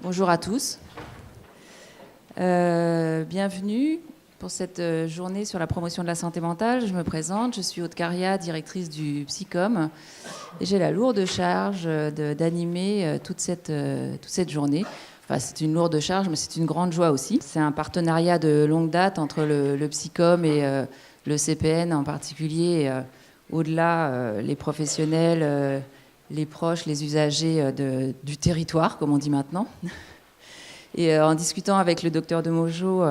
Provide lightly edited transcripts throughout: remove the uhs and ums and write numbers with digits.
Bonjour à tous. Bienvenue pour cette journée sur la promotion de la santé mentale. Je me présente, je suis Aude Caria, directrice du Psycom, et j'ai la lourde charge d'animer toute cette journée. Enfin, c'est une lourde charge, mais c'est une grande joie aussi. C'est un partenariat de longue date entre le Psycom et le CPN en particulier, au-delà, les professionnels, les proches, les usagers du territoire, comme on dit maintenant. Et en discutant avec le docteur Demojo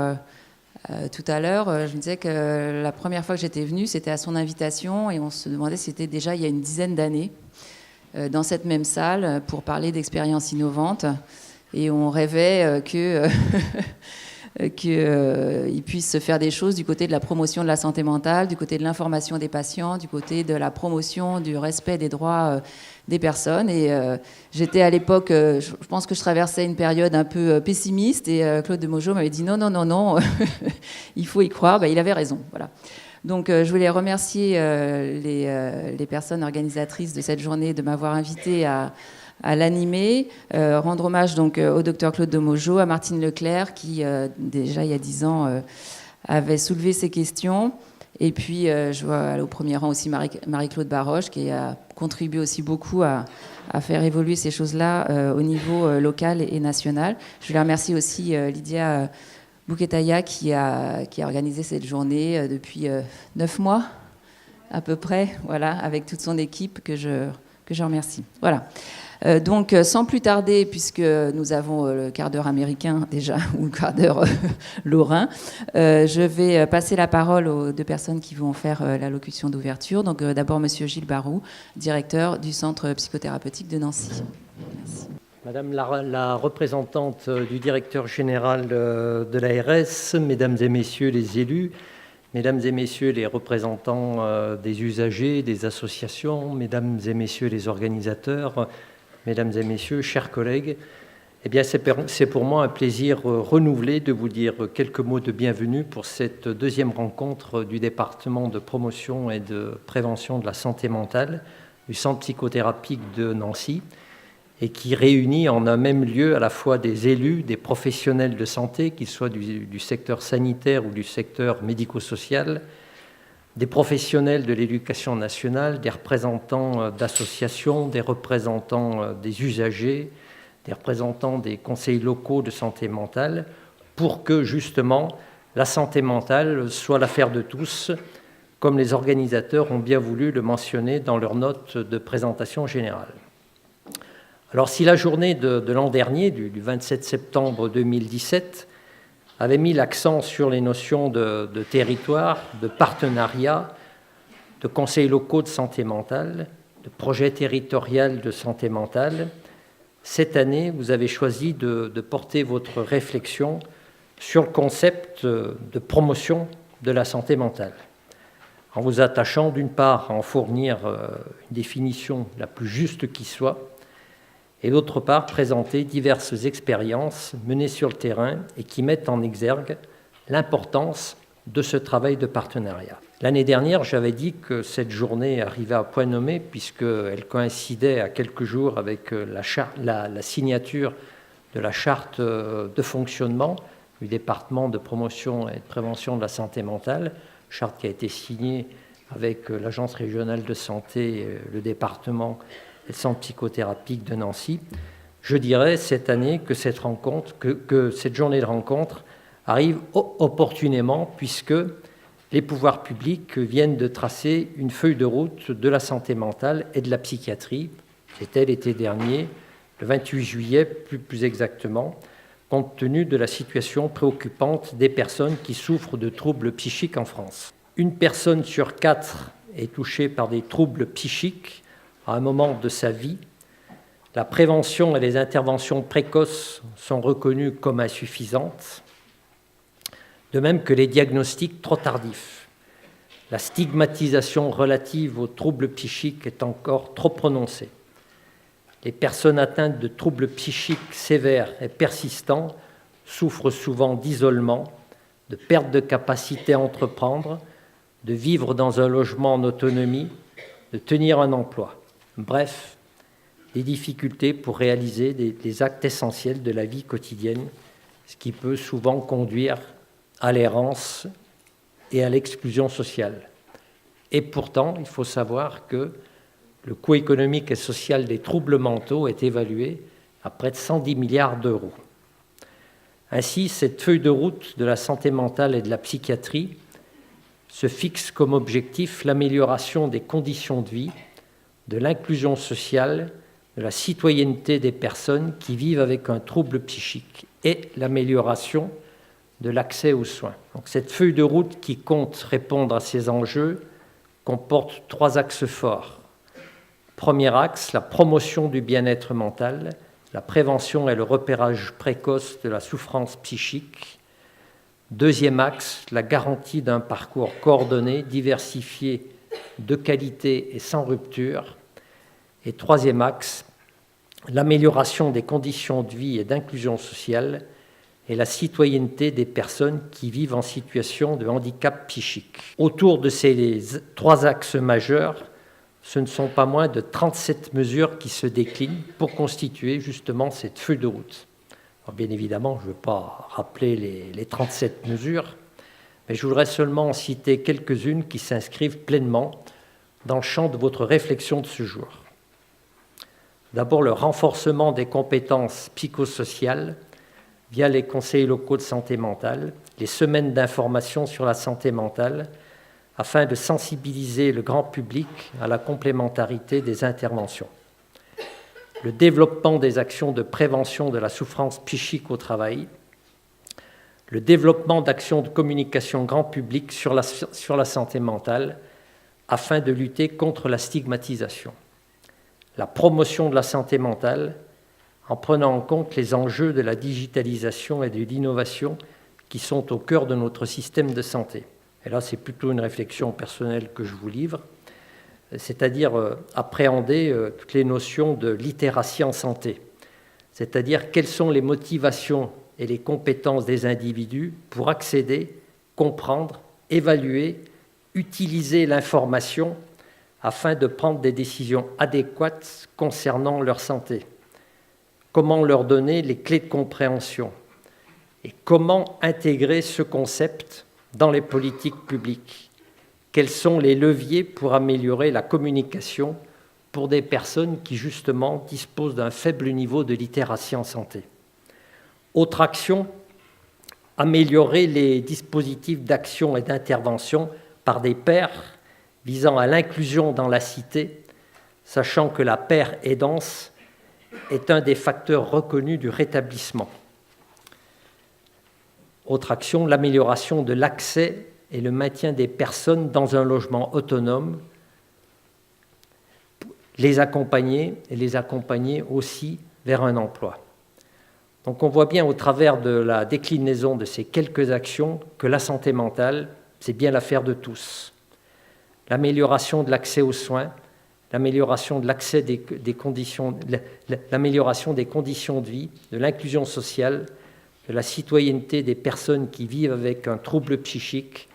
tout à l'heure, je me disais que la première fois que j'étais venue, c'était à son invitation, et on se demandait si c'était déjà il y a une dizaine d'années, dans cette même salle, pour parler d'expériences innovantes. Et on rêvait qu'il puisse se faire des choses du côté de la promotion de la santé mentale, du côté de l'information des patients, du côté de la promotion du respect des droits des personnes. Et j'étais à l'époque, je pense que je traversais une période un peu pessimiste, et Claude Demojo m'avait dit non, il faut y croire. Il avait raison, voilà. Donc je voulais remercier les personnes organisatrices de cette journée de m'avoir invité à l'animer, rendre hommage donc au docteur Claude Demojo, à Martine Leclerc qui déjà il y a 10 ans avait soulevé ces questions, et puis je vois au premier rang aussi Marie-Claude Baroche qui a contribué aussi beaucoup à faire évoluer ces choses-là au niveau local et national. Je voulais remercier aussi Lydia Bouketaya qui a organisé cette journée depuis 9 mois à peu près, voilà, avec toute son équipe que je remercie. Voilà. Donc, sans plus tarder, puisque nous avons le quart d'heure américain déjà, ou le quart d'heure lorrain, je vais passer la parole aux deux personnes qui vont faire l'allocution d'ouverture. Donc, d'abord, Monsieur Gilles Barou, directeur du Centre psychothérapeutique de Nancy. Merci. Madame la représentante du directeur général de l'ARS, Mesdames et Messieurs les élus, Mesdames et Messieurs les représentants des usagers, des associations, Mesdames et Messieurs les organisateurs, Mesdames et Messieurs, chers collègues, eh bien, c'est pour moi un plaisir renouvelé de vous dire quelques mots de bienvenue pour cette deuxième rencontre du département de promotion et de prévention de la santé mentale du Centre psychothérapique de Nancy, et qui réunit en un même lieu à la fois des élus, des professionnels de santé, qu'ils soient du secteur sanitaire ou du secteur médico-social, des professionnels de l'éducation nationale, des représentants d'associations, des représentants des usagers, des représentants des conseils locaux de santé mentale, pour que justement la santé mentale soit l'affaire de tous, comme les organisateurs ont bien voulu le mentionner dans leur note de présentation générale. Alors si la journée de l'an dernier, du 27 septembre 2017, avait mis l'accent sur les notions de territoire, de partenariat, de conseils locaux de santé mentale, de projet territorial de santé mentale, cette année, vous avez choisi de porter votre réflexion sur le concept de promotion de la santé mentale, en vous attachant d'une part à en fournir une définition la plus juste qui soit, et d'autre part présenter diverses expériences menées sur le terrain et qui mettent en exergue l'importance de ce travail de partenariat. L'année dernière, j'avais dit que cette journée arrivait à point nommé puisqu'elle coïncidait à quelques jours avec la signature de la charte de fonctionnement du département de promotion et de prévention de la santé mentale, charte qui a été signée avec l'Agence régionale de santé, le département et le Centre psychothérapique de Nancy. Je dirais cette année que cette journée de rencontre arrive opportunément puisque les pouvoirs publics viennent de tracer une feuille de route de la santé mentale et de la psychiatrie. C'était l'été dernier, le 28 juillet plus exactement, compte tenu de la situation préoccupante des personnes qui souffrent de troubles psychiques en France. Une personne sur 4 est touchée par des troubles psychiques à un moment de sa vie. La prévention et les interventions précoces sont reconnues comme insuffisantes, de même que les diagnostics trop tardifs. La stigmatisation relative aux troubles psychiques est encore trop prononcée. Les personnes atteintes de troubles psychiques sévères et persistants souffrent souvent d'isolement, de perte de capacité à entreprendre, de vivre dans un logement en autonomie, de tenir un emploi. Bref, des difficultés pour réaliser des actes essentiels de la vie quotidienne, ce qui peut souvent conduire à l'errance et à l'exclusion sociale. Et pourtant, il faut savoir que le coût économique et social des troubles mentaux est évalué à près de 110 milliards d'euros. Ainsi, cette feuille de route de la santé mentale et de la psychiatrie se fixe comme objectif l'amélioration des conditions de vie, de l'inclusion sociale, de la citoyenneté des personnes qui vivent avec un trouble psychique et l'amélioration de l'accès aux soins. Donc, cette feuille de route qui compte répondre à ces enjeux comporte 3 axes forts. Premier axe, la promotion du bien-être mental, la prévention et le repérage précoce de la souffrance psychique. Deuxième axe, la garantie d'un parcours coordonné, diversifié, de qualité et sans rupture. Et troisième axe, l'amélioration des conditions de vie et d'inclusion sociale et la citoyenneté des personnes qui vivent en situation de handicap psychique. Autour de ces 3 axes majeurs, ce ne sont pas moins de 37 mesures qui se déclinent pour constituer justement cette feuille de route. Alors bien évidemment, je ne vais pas rappeler les 37 mesures, mais je voudrais seulement en citer quelques-unes qui s'inscrivent pleinement dans le champ de votre réflexion de ce jour. D'abord, le renforcement des compétences psychosociales via les conseils locaux de santé mentale, les semaines d'information sur la santé mentale, afin de sensibiliser le grand public à la complémentarité des interventions. Le développement des actions de prévention de la souffrance psychique au travail, le développement d'actions de communication grand public sur la santé mentale, afin de lutter contre la stigmatisation. La promotion de la santé mentale, en prenant en compte les enjeux de la digitalisation et de l'innovation qui sont au cœur de notre système de santé. Et là, c'est plutôt une réflexion personnelle que je vous livre, c'est-à-dire appréhender toutes les notions de littératie en santé, c'est-à-dire quelles sont les motivations et les compétences des individus pour accéder, comprendre, évaluer, utiliser l'information afin de prendre des décisions adéquates concernant leur santé. Comment leur donner les clés de compréhension et comment intégrer ce concept dans les politiques publiques. Quels sont les leviers pour améliorer la communication pour des personnes qui, justement, disposent d'un faible niveau de littératie en santé. Autre action, améliorer les dispositifs d'action et d'intervention par des pairs visant à l'inclusion dans la cité, sachant que la paire aidance est un des facteurs reconnus du rétablissement. Autre action, l'amélioration de l'accès et le maintien des personnes dans un logement autonome, les accompagner aussi vers un emploi. Donc on voit bien au travers de la déclinaison de ces quelques actions que la santé mentale, c'est bien l'affaire de tous. L'amélioration de l'accès aux soins, l'amélioration de l'accès l'amélioration des conditions de vie, de l'inclusion sociale, de la citoyenneté des personnes qui vivent avec un trouble psychique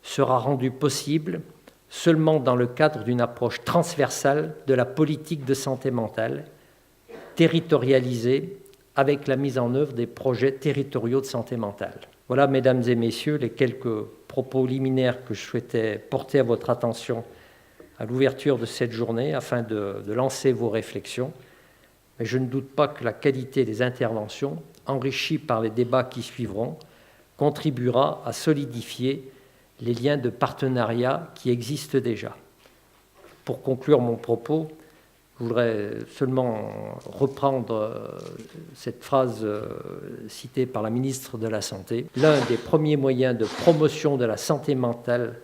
sera rendue possible seulement dans le cadre d'une approche transversale de la politique de santé mentale, territorialisée avec la mise en œuvre des projets territoriaux de santé mentale. Voilà, mesdames et messieurs, les quelques propos liminaires que je souhaitais porter à votre attention à l'ouverture de cette journée afin de lancer vos réflexions. Mais je ne doute pas que la qualité des interventions, enrichie par les débats qui suivront, contribuera à solidifier les liens de partenariat qui existent déjà. Pour conclure mon propos, je voudrais seulement reprendre cette phrase citée par la ministre de la Santé. L'un des premiers moyens de promotion de la santé mentale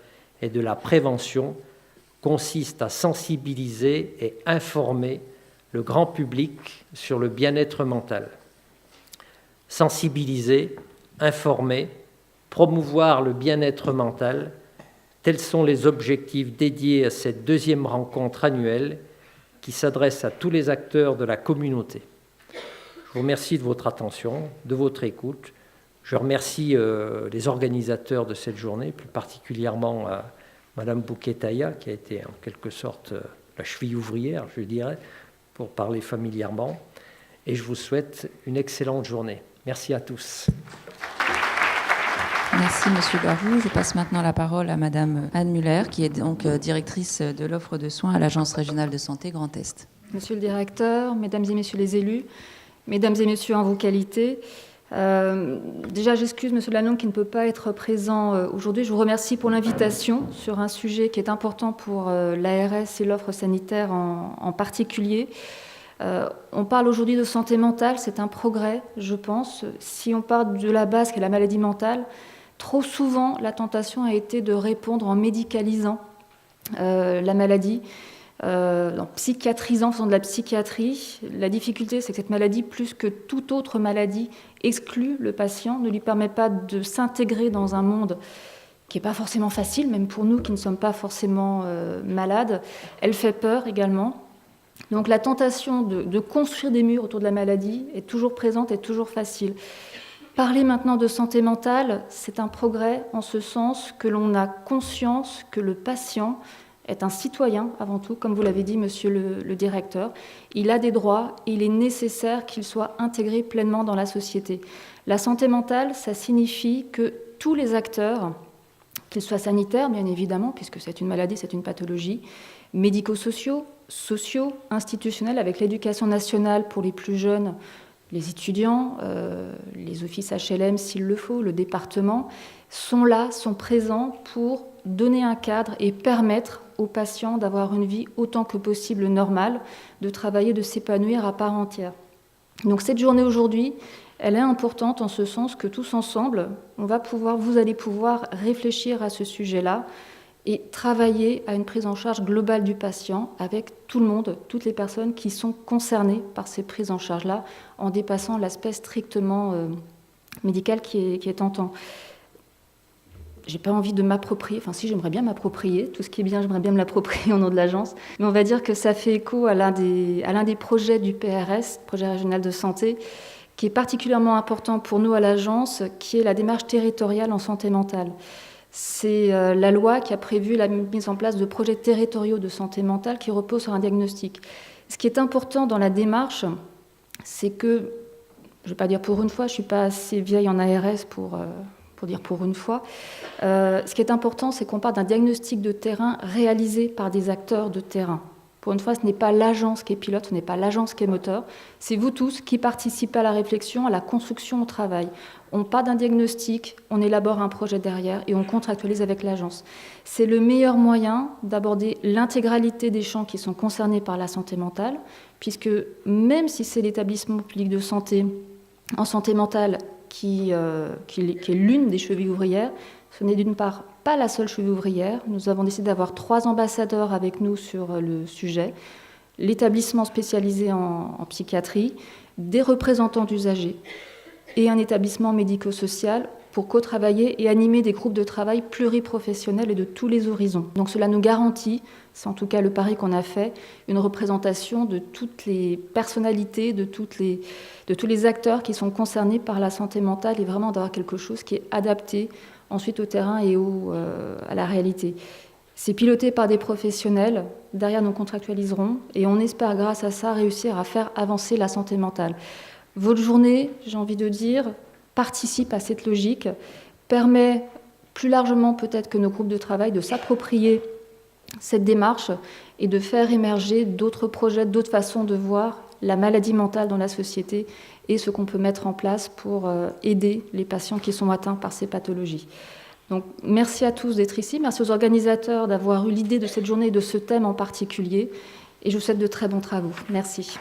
et de la prévention consiste à sensibiliser et informer le grand public sur le bien-être mental. Sensibiliser, informer, promouvoir le bien-être mental, tels sont les objectifs dédiés à cette deuxième rencontre annuelle qui s'adresse à tous les acteurs de la communauté. Je vous remercie de votre attention, de votre écoute. Je remercie les organisateurs de cette journée, plus particulièrement Madame Bouquet-Taïa, qui a été en quelque sorte la cheville ouvrière, je dirais, pour parler familièrement. Et je vous souhaite une excellente journée. Merci à tous. Merci Monsieur Barou. Je passe maintenant la parole à Madame Anne Muller, qui est donc directrice de l'offre de soins à l'Agence régionale de santé Grand Est. Monsieur le directeur, mesdames et messieurs les élus, mesdames et messieurs en vos qualités, déjà j'excuse Monsieur Lanong qui ne peut pas être présent aujourd'hui. Je vous remercie pour l'invitation sur un sujet qui est important pour l'ARS et l'offre sanitaire en particulier. On parle aujourd'hui de santé mentale, c'est un progrès, je pense. Si on part de la base qu'est la maladie mentale, trop souvent la tentation a été de répondre en médicalisant la maladie, en psychiatrisant, en faisant de la psychiatrie. La difficulté, c'est que cette maladie, plus que toute autre maladie, exclut le patient, ne lui permet pas de s'intégrer dans un monde qui n'est pas forcément facile, même pour nous qui ne sommes pas forcément malades. Elle fait peur également. Donc la tentation de construire des murs autour de la maladie est toujours présente et toujours facile. Parler maintenant de santé mentale, c'est un progrès en ce sens que l'on a conscience que le patient est un citoyen avant tout, comme vous l'avez dit, monsieur le directeur. Il a des droits et il est nécessaire qu'il soit intégré pleinement dans la société. La santé mentale, ça signifie que tous les acteurs, qu'ils soient sanitaires, bien évidemment, puisque c'est une maladie, c'est une pathologie, médico-sociaux, sociaux, institutionnels, avec l'éducation nationale pour les plus jeunes, les étudiants, les offices HLM s'il le faut, le département, sont là, sont présents pour donner un cadre et permettre aux patients d'avoir une vie autant que possible normale, de travailler, de s'épanouir à part entière. Donc cette journée aujourd'hui, elle est importante en ce sens que tous ensemble, vous allez pouvoir réfléchir à ce sujet-là et travailler à une prise en charge globale du patient avec tout le monde, toutes les personnes qui sont concernées par ces prises en charge-là, en dépassant l'aspect strictement médical qui est tentant. J'ai pas envie de m'approprier, enfin si, j'aimerais bien m'approprier, tout ce qui est bien, j'aimerais bien me l'approprier au nom de l'agence, mais on va dire que ça fait écho à l'un des projets du PRS, projet régional de santé, qui est particulièrement important pour nous à l'agence, qui est la démarche territoriale en santé mentale. C'est la loi qui a prévu la mise en place de projets territoriaux de santé mentale qui reposent sur un diagnostic. Ce qui est important dans la démarche, c'est que, je ne vais pas dire pour une fois, je ne suis pas assez vieille en ARS pour dire pour une fois, ce qui est important, c'est qu'on parle d'un diagnostic de terrain réalisé par des acteurs de terrain. Pour une fois, ce n'est pas l'agence qui est pilote, ce n'est pas l'agence qui est moteur, c'est vous tous qui participez à la réflexion, à la construction, au travail. On part d'un diagnostic, on élabore un projet derrière et on contractualise avec l'agence. C'est le meilleur moyen d'aborder l'intégralité des champs qui sont concernés par la santé mentale, puisque même si c'est l'établissement public de santé en santé mentale qui est l'une des chevilles ouvrières, ce n'est d'une part pas la seule cheville ouvrière. Nous avons décidé d'avoir 3 ambassadeurs avec nous sur le sujet, l'établissement spécialisé en psychiatrie, des représentants d'usagers et un établissement médico-social pour co-travailler et animer des groupes de travail pluriprofessionnels et de tous les horizons. Donc cela nous garantit, c'est en tout cas le pari qu'on a fait, une représentation de toutes les personnalités, de tous les acteurs qui sont concernés par la santé mentale et vraiment d'avoir quelque chose qui est adapté ensuite au terrain et à la réalité. C'est piloté par des professionnels, derrière nous contractualiserons et on espère grâce à ça réussir à faire avancer la santé mentale. Votre journée, j'ai envie de dire, participe à cette logique, permet plus largement peut-être que nos groupes de travail de s'approprier cette démarche et de faire émerger d'autres projets, d'autres façons de voir la maladie mentale dans la société et ce qu'on peut mettre en place pour aider les patients qui sont atteints par ces pathologies. Donc, merci à tous d'être ici, merci aux organisateurs d'avoir eu l'idée de cette journée et de ce thème en particulier, et je vous souhaite de très bons travaux. Merci.